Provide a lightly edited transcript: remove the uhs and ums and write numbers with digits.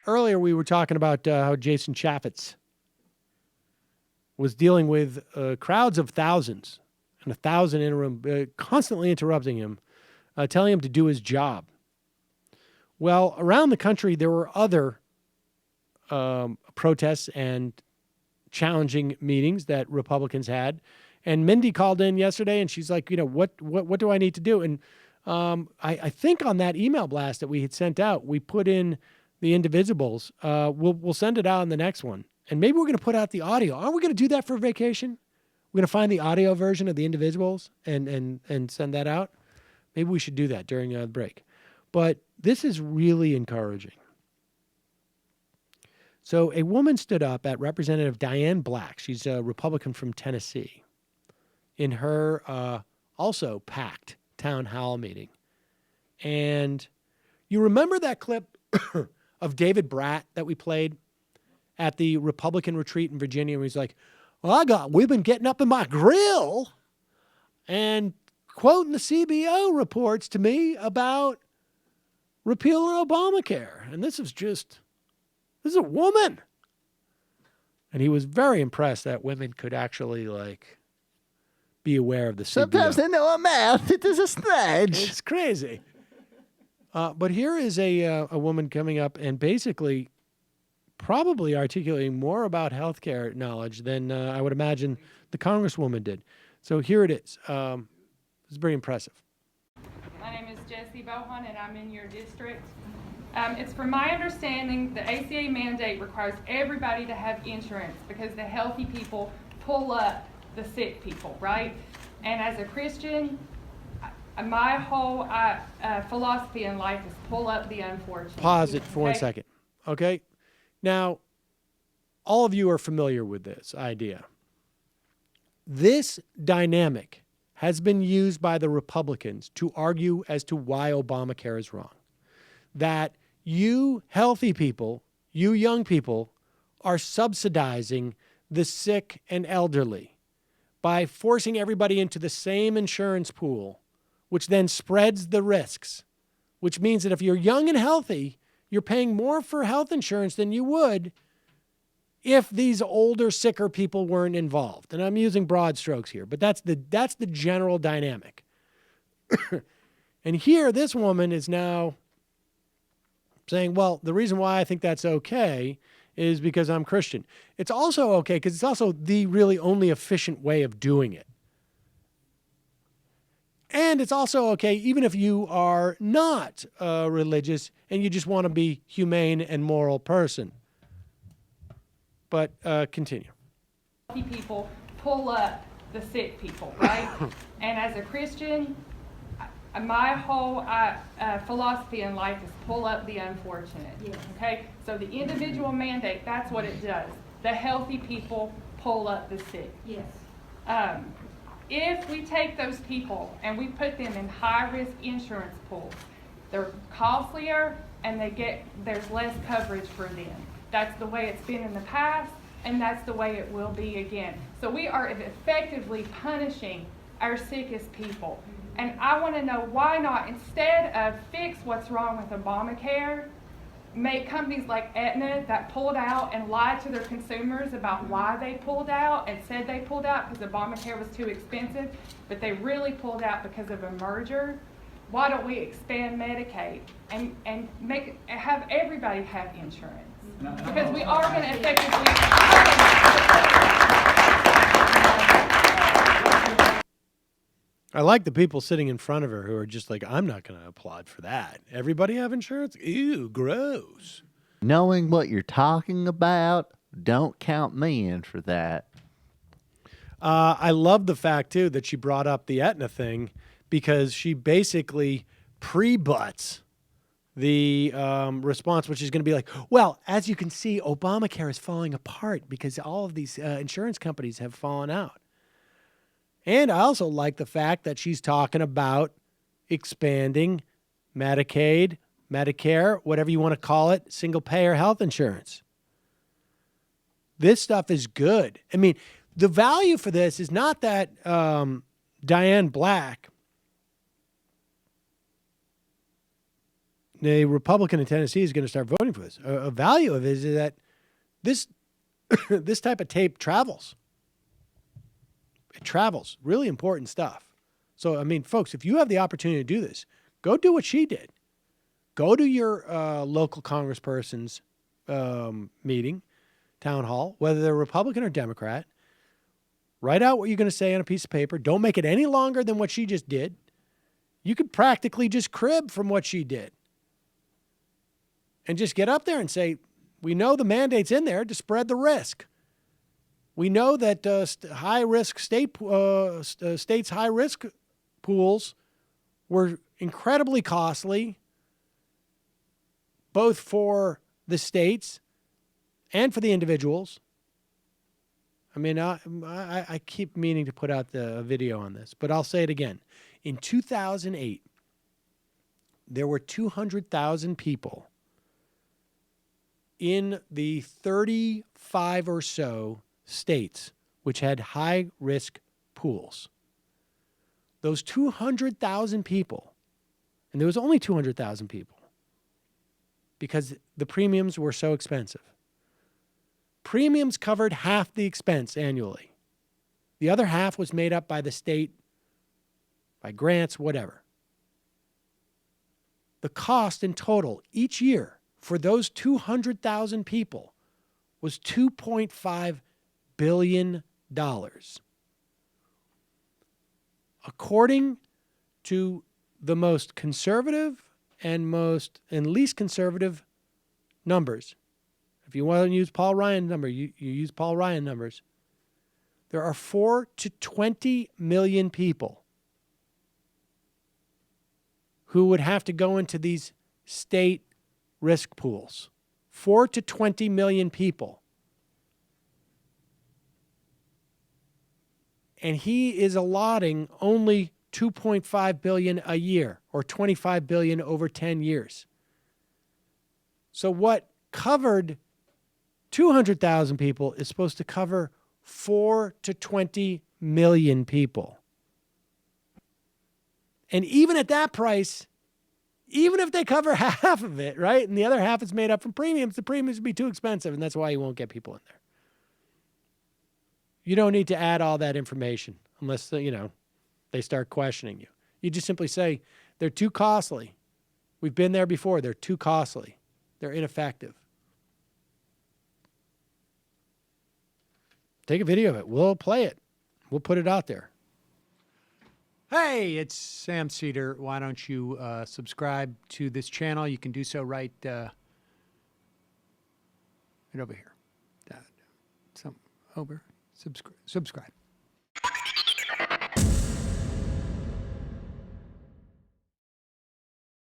earlier we were talking about how Jason Chaffetz was dealing with crowds of thousands and 1,000 in a room, constantly interrupting him, telling him to do his job. Well, around the country, there were other protests and challenging meetings that Republicans had. And Mindy called in yesterday, and she's like, what do I need to do? And I think on that email blast that we had sent out, we put in the indivisibles. We'll send it out in the next one. And maybe we're going to put out the audio. Aren't we going to do that for vacation? We're going to find the audio version of the indivisibles and send that out. Maybe we should do that during the break. But this is really encouraging. So a woman stood up at Representative Diane Black. She's a Republican from Tennessee, in her also packed town hall meeting. And you remember that clip of David Bratt that we played at the Republican retreat in Virginia, where he's like, well, I got women getting up in my grill and quoting the CBO reports to me about repealing Obamacare. And this is a woman. And he was very impressed that women could actually, be aware of the CBO. Sometimes they know a mouth. It is a snatch. It's crazy. But here is a woman coming up and basically probably articulating more about healthcare knowledge than I would imagine the Congresswoman did. So here it is. It's very impressive. My name is Jessie Bohan, and I'm in your district. It's from my understanding, the ACA mandate requires everybody to have insurance because the healthy people pull up the sick people, right? And as a Christian, my whole philosophy in life is pull up the unfortunate. Pause it for 1 second. Okay? Now, all of you are familiar with this idea. This dynamic has been used by the Republicans to argue as to why Obamacare is wrong. That you healthy people, you young people, are subsidizing the sick and elderly by forcing everybody into the same insurance pool, which then spreads the risks, which means that if you're young and healthy, you're paying more for health insurance than you would if these older, sicker people weren't involved. And I'm using broad strokes here, but that's the general dynamic. And here, this woman is now saying, well, the reason why I think that's okay is because I'm Christian. It's also okay because it's also the really only efficient way of doing it. And it's also okay even if you are not religious and you just want to be humane and moral person. But continue. People pull up the sick people, right? And as a Christian, my whole philosophy in life is pull up the unfortunate. Yes. Okay? So the individual mandate, that's what it does. The healthy people pull up the sick. Yes. If we take those people and we put them in high-risk insurance pools, they're costlier and there's less coverage for them. That's the way it's been in the past, and that's the way it will be again. So we are effectively punishing our sickest people. And I want to know why not, instead of fix what's wrong with Obamacare, make companies like Aetna that pulled out and lied to their consumers about why they pulled out and said they pulled out because Obamacare was too expensive, but they really pulled out because of a merger. Why don't we expand Medicaid and have everybody have insurance? Because we are going to effectively... I like the people sitting in front of her who are just like, I'm not going to applaud for that. Everybody have insurance? Ew, gross. Knowing what you're talking about, don't count me in for that. I love the fact, too, that she brought up the Aetna thing because she basically pre-butts the response, which is going to be like, well, as you can see, Obamacare is falling apart because all of these insurance companies have fallen out. And I also like the fact that she's talking about expanding Medicaid, Medicare, whatever you want to call it, single-payer health insurance. This stuff is good. I mean, the value for this is not that Diane Black the Republican in Tennessee is going to start voting for this. A value of it is that this this type of tape travels. It travels. Really important stuff. So, I mean, folks, if you have the opportunity to do this, go do what she did. Go to your local congressperson's meeting, town hall, whether they're Republican or Democrat. Write out what you're going to say on a piece of paper. Don't make it any longer than what she just did. You could practically just crib from what she did. And just get up there and say, we know the mandate's in there to spread the risk. We know that high-risk states' high-risk pools were incredibly costly, both for the states and for the individuals. I mean, I keep meaning to put out the video on this, but I'll say it again. In 2008, there were 200,000 people in the 35 or so states which had high-risk pools. Those 200,000 people, and there was only 200,000 people because the premiums were so expensive. Premiums covered half the expense annually. The other half was made up by the state, by grants, whatever. The cost in total each year for those 200,000 people was $2.5 billion. According to the most conservative and least conservative numbers, if you want to use Paul Ryan number, you use Paul Ryan numbers. There are 4 to 20 million people who would have to go into these state risk pools. 4 to 20 million people. And he is allotting only $2.5 billion a year, or $25 billion over 10 years. So what covered 200,000 people is supposed to cover 4 to 20 million people. And even at that price, even if they cover half of it, right, and the other half is made up from premiums, the premiums would be too expensive, and that's why you won't get people in there. You don't need to add all that information unless, they start questioning you. You just simply say, they're too costly. We've been there before. They're too costly. They're ineffective. Take a video of it. We'll play it. We'll put it out there. Hey, it's Sam Seder. Why don't you subscribe to this channel? You can do so right over here. Over. Subscribe.